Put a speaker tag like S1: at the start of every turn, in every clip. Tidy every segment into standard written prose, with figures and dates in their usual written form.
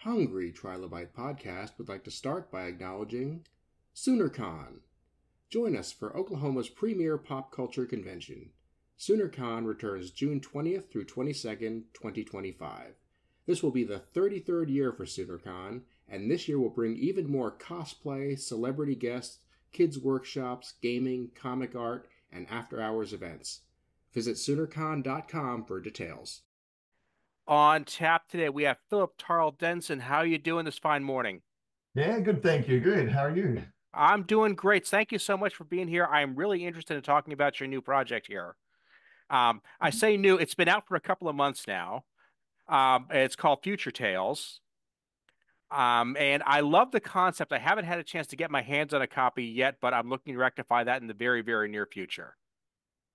S1: Hungry Trilobyte podcast would like to start by acknowledging SoonerCon. Join us for Oklahoma's premier pop culture convention. SoonerCon returns June 20th through 22nd, 2025. This will be the 33rd year for SoonerCon, and this year will bring even more cosplay, celebrity guests, kids' workshops, gaming, comic art, and after-hours events. Visit SoonerCon.com for details.
S2: On tap today, we have Philip Tarl Denson. How are you doing this fine morning?
S3: Yeah, good. Thank you. Good. How are you?
S2: I'm doing great. Thank you so much for being here. I'm really interested in talking about your new project here. I say new, it's been out for a couple of months now. It's called Future Tales. And I love the concept. I haven't had a chance to get my hands on a copy yet, but I'm looking to rectify that in the very, very near future.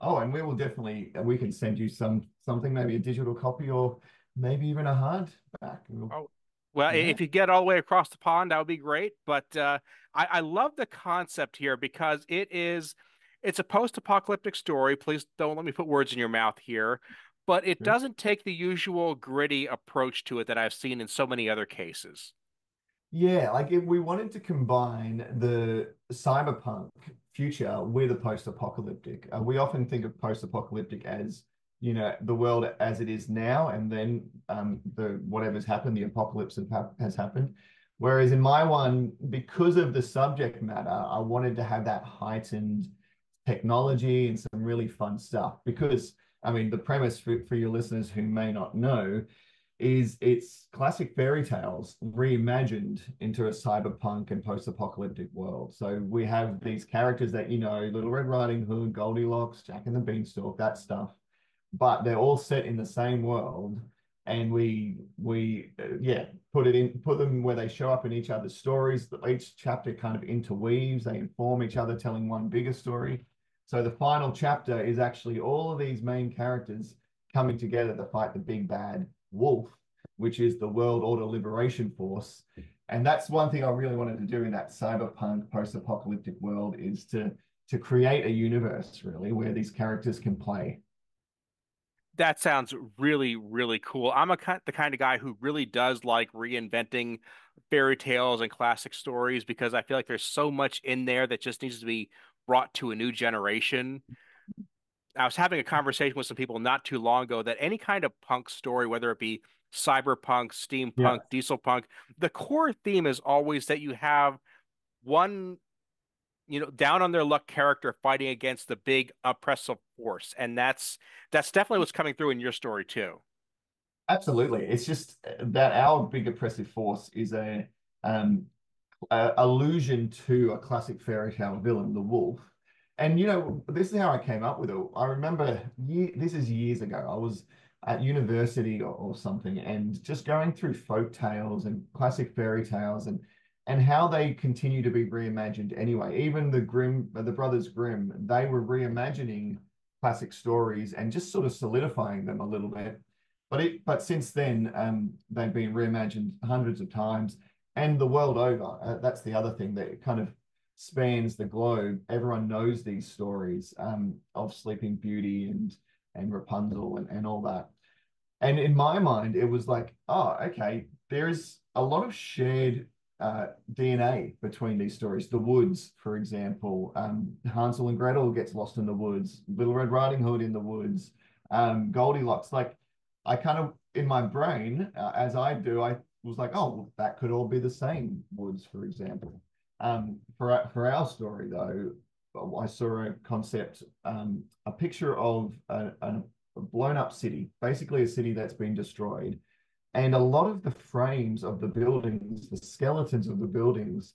S3: Oh, and we will definitely we can send you something, maybe a digital copy or maybe even a hardback.
S2: Oh, well,
S3: Yeah.
S2: if you get all the way across the pond, that would be great. But I love the concept here because it's a post-apocalyptic story. Please don't let me put words in your mouth here, but it
S3: Good.
S2: doesn't take the usual gritty approach to it that I've seen in so many other cases.
S3: Yeah, like if we wanted to combine the cyberpunk future with a post-apocalyptic. We often think of post-apocalyptic as, the world as it is now, and then the whatever's happened, the apocalypse has happened. Whereas in my one, because of the subject matter, I wanted to have that heightened technology and some really fun stuff. Because, I mean, the premise for your listeners who may not know is it's classic fairy tales reimagined into a cyberpunk and post-apocalyptic world. So we have these characters that Little Red Riding Hood, Goldilocks, Jack and the Beanstalk, that stuff, but they're all set in the same world. And we put them where they show up in each other's stories. Each chapter kind of interweaves, they inform each other, telling one bigger story. So the final chapter is actually all of these main characters coming together to fight the big bad wolf, which is the World Order Liberation Force. And that's one thing I really wanted to do in that cyberpunk post-apocalyptic world, is to create a universe really where these characters can play.
S2: That sounds really, really cool. The kind of guy who really does like reinventing fairy tales and classic stories because I feel like there's so much in there that just needs to be brought to a new generation. I was having a conversation with some people not too long ago that any kind of punk story, whether it be cyberpunk,
S3: Yeah.
S2: steampunk, diesel punk, the core theme is always that you have one, down on their luck character fighting against the big oppressive force. And that's definitely what's coming through in your story too.
S3: Absolutely. It's just that our big oppressive force is um, a allusion to a classic fairy tale villain, the wolf. And this is how I came up with it. I remember this is years ago. I was at university or something, and just going through folk tales and classic fairy tales, and how they continue to be reimagined anyway. Even the Brothers Grimm, they were reimagining classic stories and just sort of solidifying them a little bit. But since then, they've been reimagined hundreds of times, and the world over. That's the other thing that kind of spans the globe. Everyone knows these stories, of Sleeping Beauty and Rapunzel and all that. And in my mind, it was like, oh, okay, there's a lot of shared DNA between these stories. The woods, for example, Hansel and Gretel gets lost in the woods. Little Red Riding Hood in the woods. Goldilocks. Like, I kind of in my brain, as I do, I was like, oh, well, that could all be the same woods, for example. For our story though, I saw a concept, a picture of a blown up city, basically a city that's been destroyed. And a lot of the frames of the buildings, the skeletons of the buildings,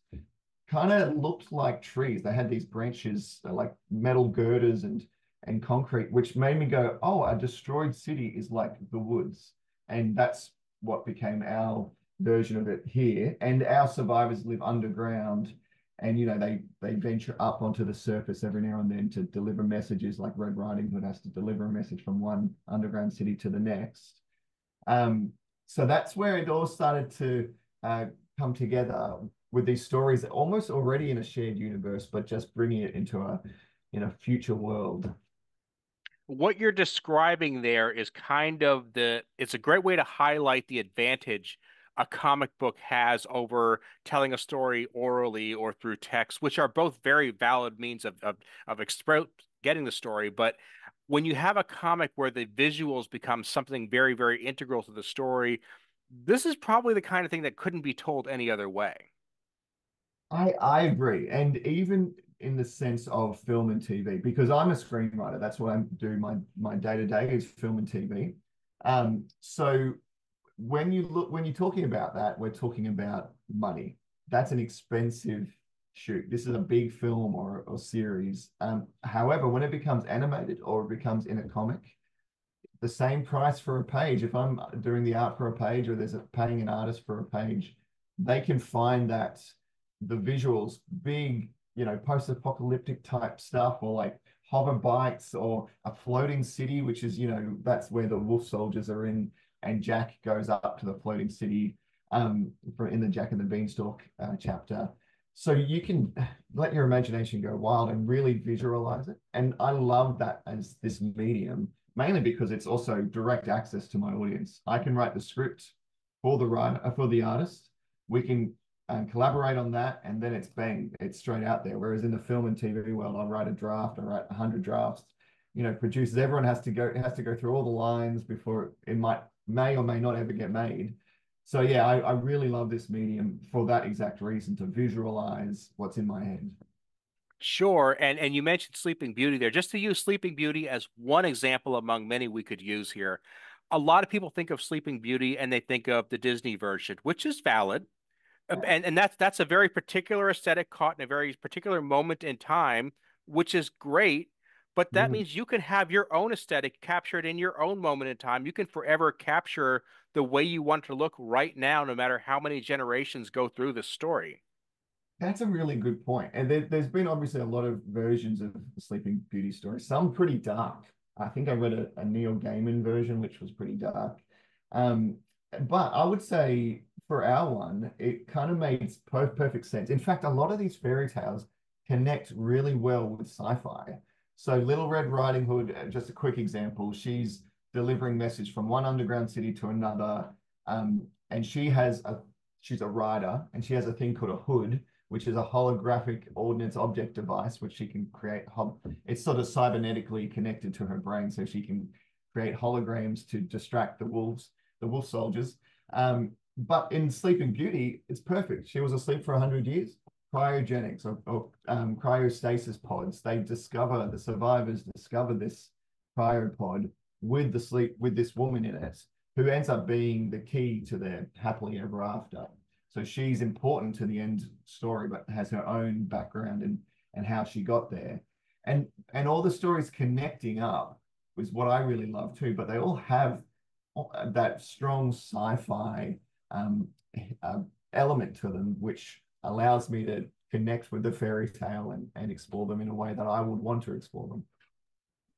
S3: kind of looked like trees. They had these branches, like metal girders and concrete, which made me go, oh, a destroyed city is like the woods. And that's what became our version of it here. And our survivors live underground, and they venture up onto the surface every now and then to deliver messages, like Red Riding Hood has to deliver a message from one underground city to the next. So that's where it all started to come together, with these stories almost already in a shared universe, but just bringing it into a future world.
S2: What you're describing there is kind of it's a great way to highlight the advantage a comic book has over telling a story orally or through text, which are both very valid means of getting the story. But when you have a comic where the visuals become something very, very integral to the story, this is probably the kind of thing that couldn't be told any other way.
S3: I agree. And even in the sense of film and TV, because I'm a screenwriter, that's what I do. My day-to-day is film and TV. So when you're talking about that, we're talking about money. That's an expensive shoot. This is a big film or series. However, when it becomes animated or it becomes in a comic, the same price for a page. If I'm doing the art for a page or there's paying an artist for a page, they can find that the visuals, big, post-apocalyptic type stuff, or like hover bikes or a floating city, which is, that's where the wolf soldiers are in, and Jack goes up to the floating city in the Jack and the Beanstalk chapter. So you can let your imagination go wild and really visualize it. And I love that as this medium, mainly because it's also direct access to my audience. I can write the script for the writer, for the artist. We can collaborate on that, and then it's bang, it's straight out there. Whereas in the film and TV world, I'll write a draft, I write 100 drafts. Producers, everyone has to go through all the lines before it may or may not ever get made. So yeah, I really love this medium for that exact reason, to visualize what's in my head.
S2: Sure. And you mentioned Sleeping Beauty there. Just to use Sleeping Beauty as one example among many we could use here. A lot of people think of Sleeping Beauty and they think of the Disney version, which is valid. And that's a very particular aesthetic caught in a very particular moment in time, which is great. But that
S3: Mm.
S2: means you can have your own aesthetic captured in your own moment in time. You can forever capture the way you want to look right now, no matter how many generations go through the story.
S3: That's a really good point. And there's been obviously a lot of versions of the Sleeping Beauty story, some pretty dark. I think I read a Neil Gaiman version, which was pretty dark. Um, but I would say for our one, it kind of made perfect sense. In fact, a lot of these fairy tales connect really well with sci-fi. So Little Red Riding Hood, just a quick example, she's delivering message from one underground city to another. And she's a rider, and she has a thing called a hood, which is a holographic ordnance object device, which she can create. It's sort of cybernetically connected to her brain, so she can create holograms to distract the wolf soldiers. But in Sleeping Beauty, it's perfect. She was asleep for 100 years. Cryogenics or cryostasis pods. The survivors discover this cryopod with this woman in it, who ends up being the key to their happily ever after. So she's important to the end story, but has her own background and how she got there. And all the stories connecting up was what I really love too, but they all have that strong sci-fi element to them, which allows me to connect with the fairy tale and explore them in a way that I would want to explore them.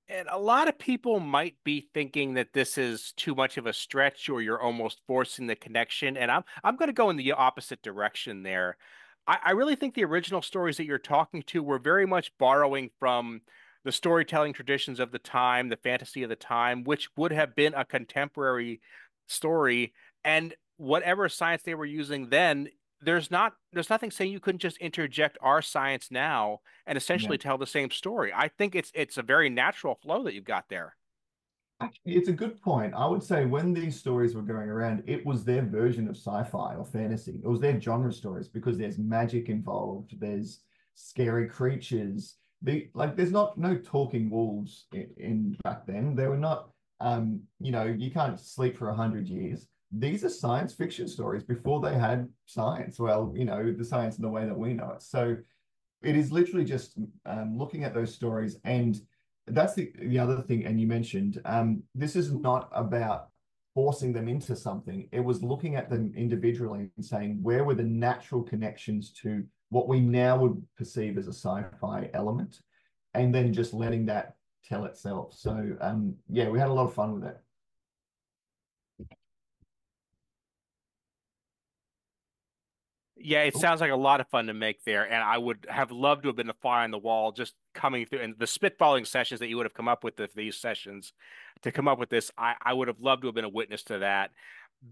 S2: And a lot of people might be thinking that this is too much of a stretch or you're almost forcing the connection. And I'm going to go in the opposite direction there. I really think the original stories that you're talking to were very much borrowing from the storytelling traditions of the time, the fantasy of the time, which would have been a contemporary story. And whatever science they were using then, there's nothing saying you couldn't just interject our science now and
S3: Yeah.
S2: essentially tell the same story. I think it's a very natural flow that you've got there.
S3: Actually, it's a good point. I would say when these stories were going around, it was their version of sci-fi or fantasy. It was their genre stories because there's magic involved, there's scary creatures. There's no talking wolves in back then. They were not you can't sleep for 100 years. These are science fiction stories before they had science. Well, the science in the way that we know it. So it is literally just looking at those stories, and that's the other thing. And you mentioned this is not about forcing them into something. It was looking at them individually and saying, where were the natural connections to what we now would perceive as a sci-fi element, and then just letting that tell itself. So yeah, we had a lot of fun with it.
S2: Yeah, it
S3: Oh,
S2: sounds like a lot of fun to make there, and I would have loved to have been a fly on the wall just coming through and the spitballing sessions that you would have come up with these sessions to come up with this. I would have loved to have been a witness to that.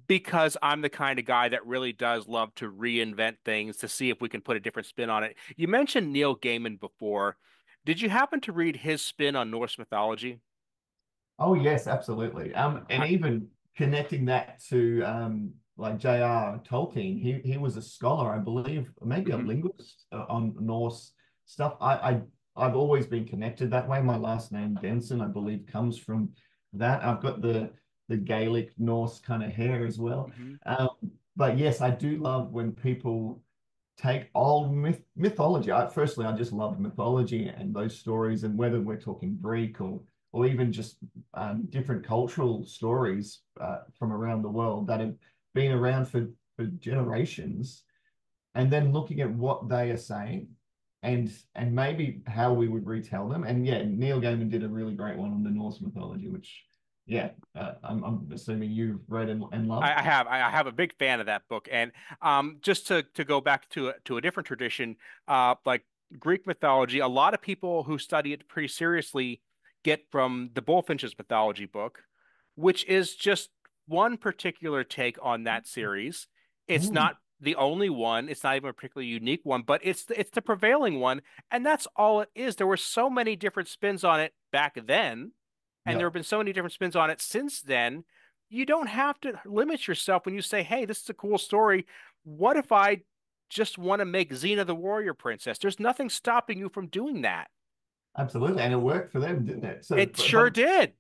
S2: because I'm the kind of guy that really does love to reinvent things to see if we can put a different spin on it. You mentioned Neil Gaiman before. Did you happen to read his spin on Norse mythology?
S3: Oh yes, absolutely. And even connecting that to like J.R. Tolkien, he was a scholar, I believe, maybe a
S2: Mhm.
S3: linguist on Norse stuff. I've always been connected that way. My last name Denson, I believe, comes from that. I've got the Gaelic Norse kind of hair as well.
S2: Mhm.
S3: Um, but yes, I do love when people take old mythology. Firstly, I just love mythology and those stories, and whether we're talking Greek or even just different cultural stories from around the world that have been around for generations, and then looking at what they are saying and maybe how we would retell them. And yeah, Neil Gaiman did a really great one on the Norse mythology, which yeah, I'm assuming you've read and loved.
S2: I have a big fan of that book, and just to go back to a different tradition, like Greek mythology, a lot of people who study it pretty seriously get from the Bullfinch's mythology book, which is just one particular take on that series. It's
S3: Mm,
S2: not the only one. It's not even a particularly unique one, but it's the prevailing one, and that's all it is. There were so many different spins on it back then, and there
S3: yeah.
S2: have been so many different spins on it since then. You don't have to limit yourself when you say, hey, this is a cool story. What if I just want to make Xena the warrior princess? There's nothing stopping you from doing that.
S3: Absolutely, and it worked for them, didn't it? So,
S2: It sure
S3: but
S2: did.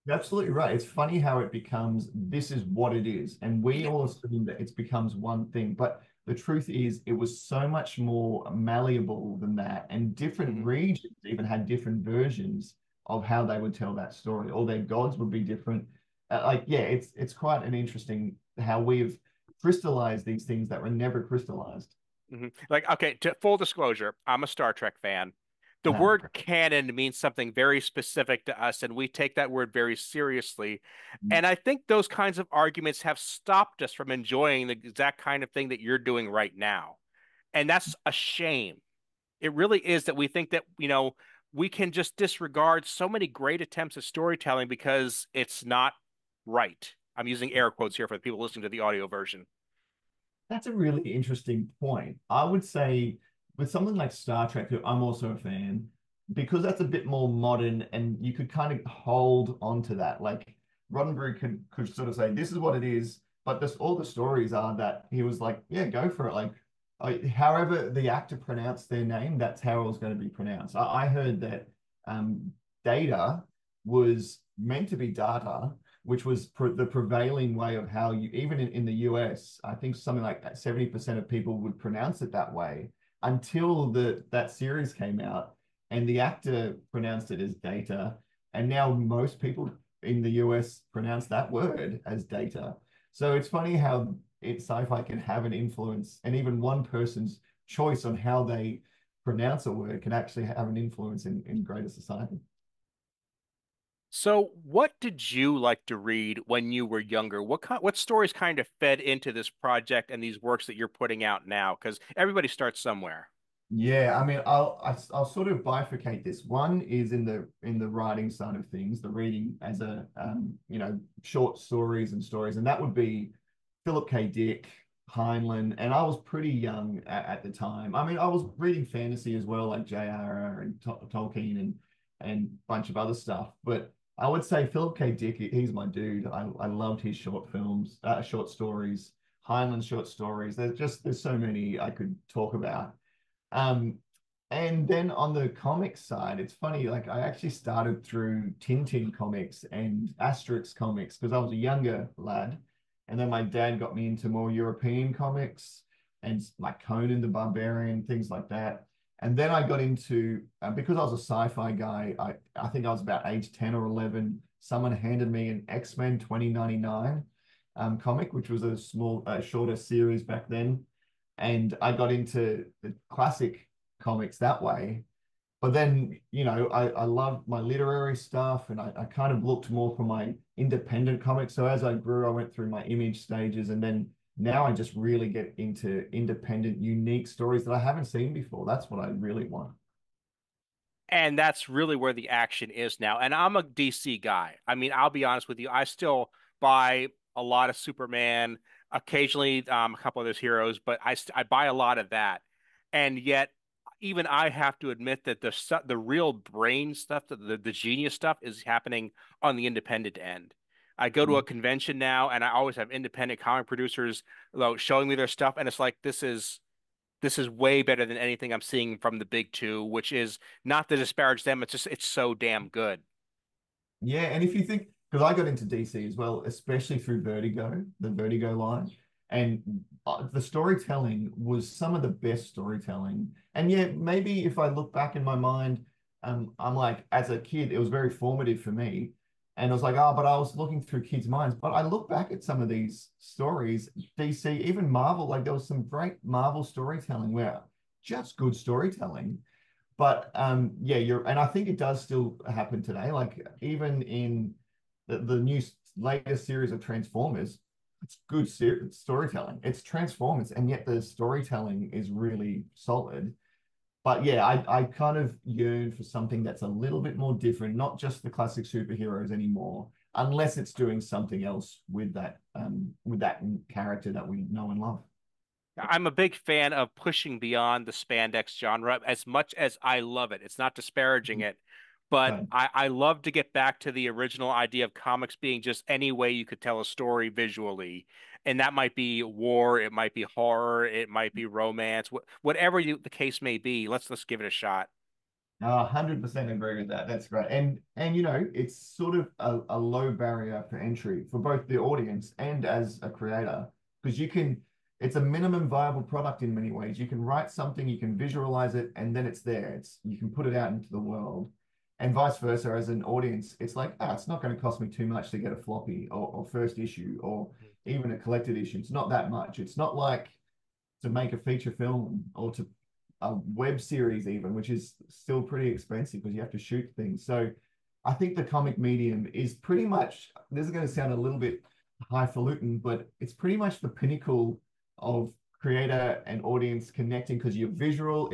S3: you're absolutely right. It's funny how it becomes this is what it is. And we
S2: Yeah.
S3: all assume that it becomes one thing. But the truth is, it was so much more malleable than that. And different
S2: Mhm.
S3: regions even had different versions of how they would tell that story, or their gods would be different. Yeah, it's quite an interesting how we've crystallized these things that were never crystallized.
S2: Like, okay, to full disclosure, I'm a Star Trek fan. The
S3: Ah,
S2: word canon means something very specific to us, and we take that word very seriously. And I think those kinds of arguments have stopped us from enjoying the exact kind of thing that you're doing right now. And that's a shame. It really is that we think that, we can just disregard so many great attempts at storytelling because it's not right. I'm using air quotes here for the people listening to the audio version.
S3: that's a really interesting point. I would say with something like Star Trek, who I'm also a fan, because that's a bit more modern and you could kind of hold on to that. Like Roddenberry could sort of say, this is what it is, but this all the stories are that he was like, yeah, go for it. Like however the actor pronounced their name, that's how it was going to be pronounced. I heard that um, Data was meant to be data, which was the prevailing way of how you, even in the US, I think something like 70% of people would pronounce it that way until that series came out and the actor pronounced it as data. And now most people in the US pronounce that word as data. So it's funny how sci-fi can have an influence, and even one person's choice on how they pronounce a word can actually have an influence in greater society.
S2: So, what did you like to read when you were younger? What stories kind of fed into this project and these works that you're putting out now? Because everybody starts somewhere.
S3: Yeah, I mean, I'll sort of bifurcate this. One is in the writing side of things, the reading as a short stories and stories, and that would be Philip K. Dick, Heinlein, and I was pretty young at the time. I mean, I was reading fantasy as well, like J.R.R. and Tolkien and a bunch of other stuff. But I would say Philip K. Dick, he's my dude. I loved his short films, short stories, Heinlein short stories. There's so many I could talk about. Um, and then on the comics side, it's funny, like I actually started through Tintin comics and Asterix comics because I was a younger lad. And then my dad got me into more European comics and like Conan the Barbarian, things like that. And then I got into, because I was a sci-fi guy, I think I was about age 10 or 11, someone handed me an X-Men 2099 comic, which was a small, shorter series back then, and I got into the classic comics that way. But then, I loved my literary stuff and I kind of looked more for my independent comics. So as I grew, I went through my image stages and then now I just really get into independent, unique stories that I haven't seen before. That's what I really want.
S2: And that's really where the action is now. And I'm a DC guy. I mean, I'll be honest with you, I still buy a lot of Superman, occasionally a couple of those heroes, but I buy a lot of that. And yet even I have to admit that the real brain stuff, the genius stuff is happening on the independent end. I go to a convention now and I always have independent comic producers, showing me their stuff, and it's like this is way better than anything I'm seeing from the big two, which is not to disparage them. It's just it's so damn good.
S3: Yeah, and if you think, because I got into DC as well, especially through Vertigo, the Vertigo line, and the storytelling was some of the best storytelling. And yeah, maybe if I look back in my mind, I'm like, as a kid, it was very formative for me. And I was like, oh, but I was looking through kids' minds. But I look back at some of these stories, DC, even Marvel, like there was some great Marvel storytelling where just good storytelling. But yeah, and I think it does still happen today. Like even in the new latest series of Transformers, it's good storytelling. It's Transformers, and yet the storytelling is really solid. But yeah, I kind of yearn for something that's a little bit more different, not just the classic superheroes anymore, unless it's doing something else with that character that we know and love.
S2: I'm a big fan of pushing beyond the spandex genre as much as I love it. It's not disparaging it, but
S3: So,
S2: I love to get back to the original idea of comics being just any way you could tell a story visually. And that might be war, it might be horror, it might be romance, whatever the case may be. Let's give it a shot.
S3: 100% agree with that. That's great. And it's sort of a low barrier for entry for both the audience and as a creator, because it's a minimum viable product in many ways. You can write something, you can visualize it, and then it's there. You can put it out into the world. And vice versa, as an audience, it's like, it's not going to cost me too much to get a floppy or first issue or even a collected issue. It's not that much. It's not like to make a feature film or to a web series even, which is still pretty expensive because you have to shoot things. So I think the comic medium is pretty much, this is going to sound a little bit highfalutin, but it's pretty much the pinnacle of creator and audience connecting, because it's visual,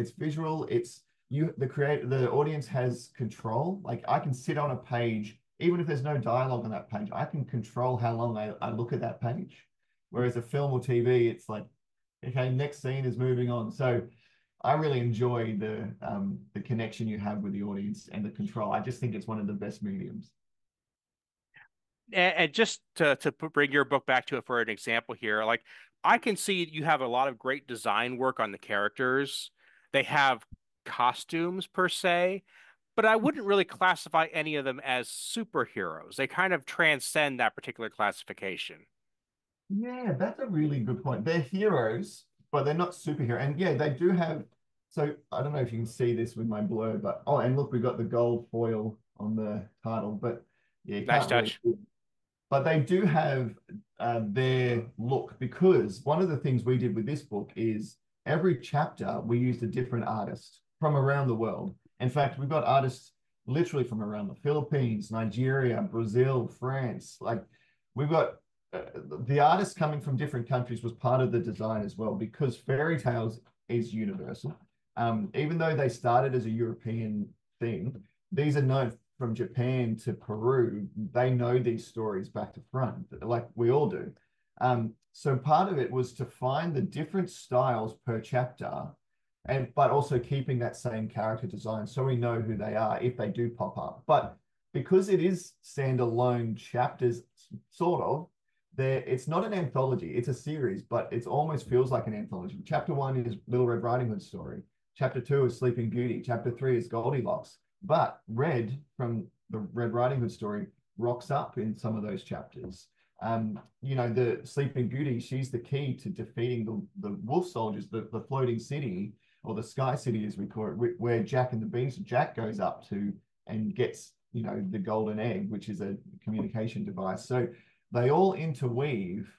S3: the audience has control. Like I can sit on a page, even if there's no dialogue on that page, I can control how long I look at that page. Whereas a film or TV, it's like, okay, next scene is moving on. So I really enjoy the connection you have with the audience and the control. I just think it's one of the best mediums.
S2: And just to bring your book back to it for an example here, like I can see you have a lot of great design work on the characters. They have costumes per se, but I wouldn't really classify any of them as superheroes. They kind of transcend that particular classification.
S3: Yeah, that's a really good point. They're heroes, but they're not superhero. And yeah, they do have. So I don't know if you can see this with my blur, but and look, we got the gold foil on the title, but yeah, you
S2: Nice
S3: can't really
S2: touch.
S3: see it. But they do have their look, because one of the things we did with this book is every chapter we used a different artist from around the world. In fact, we've got artists literally from around the Philippines, Nigeria, Brazil, France. Like we've got uh, the artists coming from different countries was part of the design as well, because fairy tales is universal. Even though they started as a European thing, these are known from Japan to Peru. They know these stories back to front, like we all do. So part of it was to find the different styles per chapter, but also keeping that same character design so we know who they are if they do pop up. But because it is standalone chapters, sort of, it's not an anthology, it's a series, but it almost feels like an anthology. Chapter 1 is Little Red Riding Hood's story. Chapter 2 is Sleeping Beauty. Chapter 3 is Goldilocks. But Red from the Red Riding Hood story rocks up in some of those chapters. The Sleeping Beauty, she's the key to defeating the wolf soldiers, the floating city, or the sky city as we call it, where Jack and the Beanstalk, Jack goes up to and gets, the golden egg, which is a communication device. So they all interweave.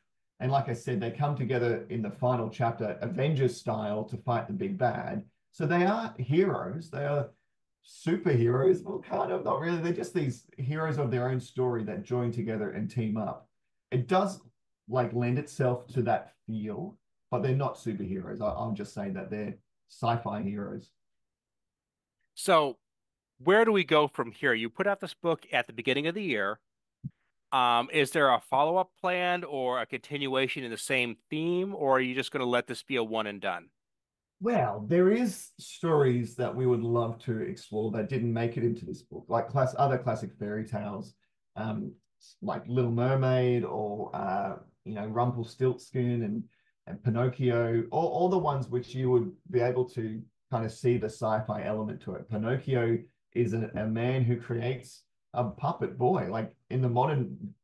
S3: And like I said, they come together in the final chapter, Avengers style, to fight the big bad. So they are heroes. They are superheroes. Well, kind of, not really. They're just these heroes of their own story that join together and team up. It does like lend itself to that feel, but they're not superheroes. I'll just say that they're sci-fi heroes.
S2: So where do we go from here? You put out this book at the beginning of the year. Is there a follow-up planned or a continuation in the same theme, or are you just going to let this be a one and done?
S3: Well, there is stories that we would love to explore that didn't make it into this book, like other classic fairy tales, um, like Little Mermaid or Rumpelstiltskin and Pinocchio, all the ones which you would be able to kind of see the sci-fi element to it. Pinocchio is a man who creates a puppet boy. Like in the modern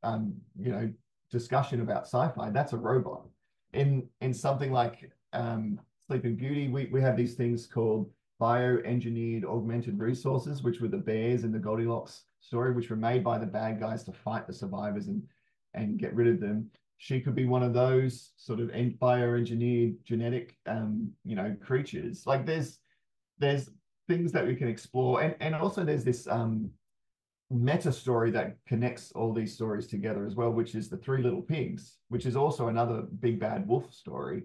S3: discussion about sci-fi, that's a robot. In something like Sleeping Beauty, we have these things called bioengineered augmented resources, which were the bears in the Goldilocks story, which were made by the bad guys to fight the survivors and get rid of them. She could be one of those sort of bioengineered genetic creatures. Like there's things that we can explore, and also there's this meta story that connects all these stories together as well, which is the Three Little Pigs, which is also another big bad wolf story,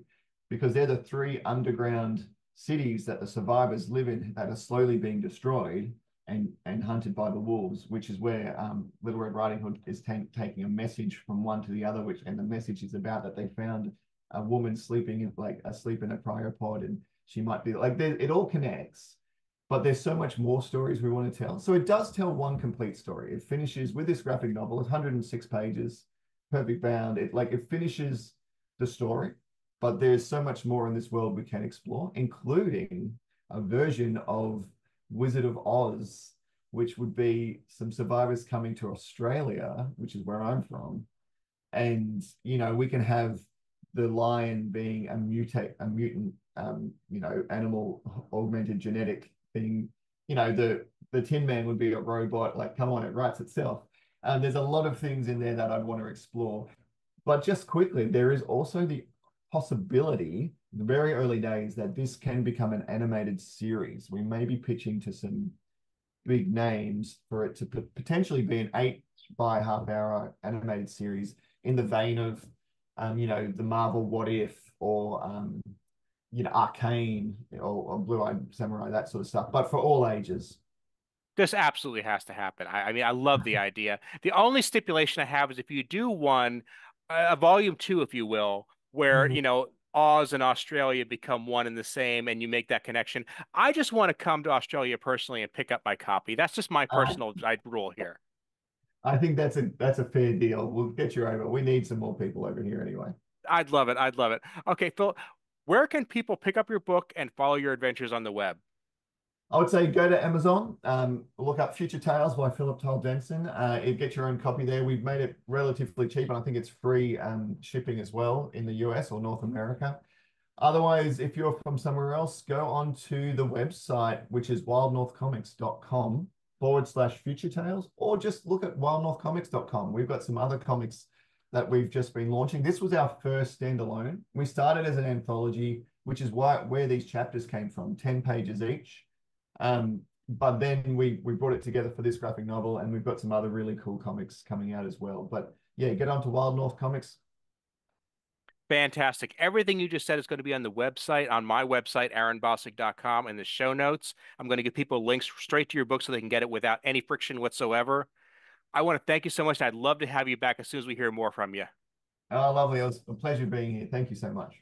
S3: because they're the three underground cities that the survivors live in that are slowly being destroyed and hunted by the wolves, which is where Little Red Riding Hood is taking a message from one to the other, and the message is about that they found a woman sleeping asleep in a cryopod, and she might be like, it all connects. But there's so much more stories we want to tell. So it does tell one complete story. It finishes with this graphic novel. It's 106 pages, perfect bound. It finishes the story, but there's so much more in this world we can explore, including a version of Wizard of Oz, which would be some survivors coming to Australia, which is where I'm from. And, we can have the lion being a mutant, animal augmented genetic thing. The Tin Man would be a robot. Like, come on, it writes itself. There's a lot of things in there that I'd want to explore. But just quickly, there is also the possibility, the very early days, that this can become an animated series. We may be pitching to some big names for it to potentially be an 8 by half-hour animated series in the vein of, the Marvel What If, or Arcane, or Blue-Eyed Samurai, that sort of stuff, but for all ages.
S2: This absolutely has to happen. I mean, I love the idea. The only stipulation I have is if you do one, a volume two, if you will, where, Oz and Australia become one and the same, and you make that connection. I just want to come to Australia personally and pick up my copy. That's just my personal rule here.
S3: I think that's a fair deal. We'll get you over. We need some more people over here anyway.
S2: I'd love it. I'd love it. Okay, Phil, where can people pick up your book and follow your adventures on the web?
S3: I would say go to Amazon, look up Future Tales by Tarl Denson. Get your own copy there. We've made it relatively cheap, and I think it's free shipping as well in the US or North America. Otherwise, if you're from somewhere else, go on to the website, which is wildnorthcomics.com/Future Tales, or just look at wildnorthcomics.com. We've got some other comics that we've just been launching. This was our first standalone. We started as an anthology, which is where these chapters came from, 10 pages each. But then we brought it together for this graphic novel, and we've got some other really cool comics coming out as well. But yeah, get on to Wild North Comics.
S2: Fantastic. Everything you just said is going to be on the website, on my website, aaronbossick.com, in the show notes. I'm going to give people links straight to your book so they can get it without any friction whatsoever. I want to thank you so much, and I'd love to have you back as soon as we hear more from you.
S3: Oh, lovely. It was a pleasure being here. Thank you so much.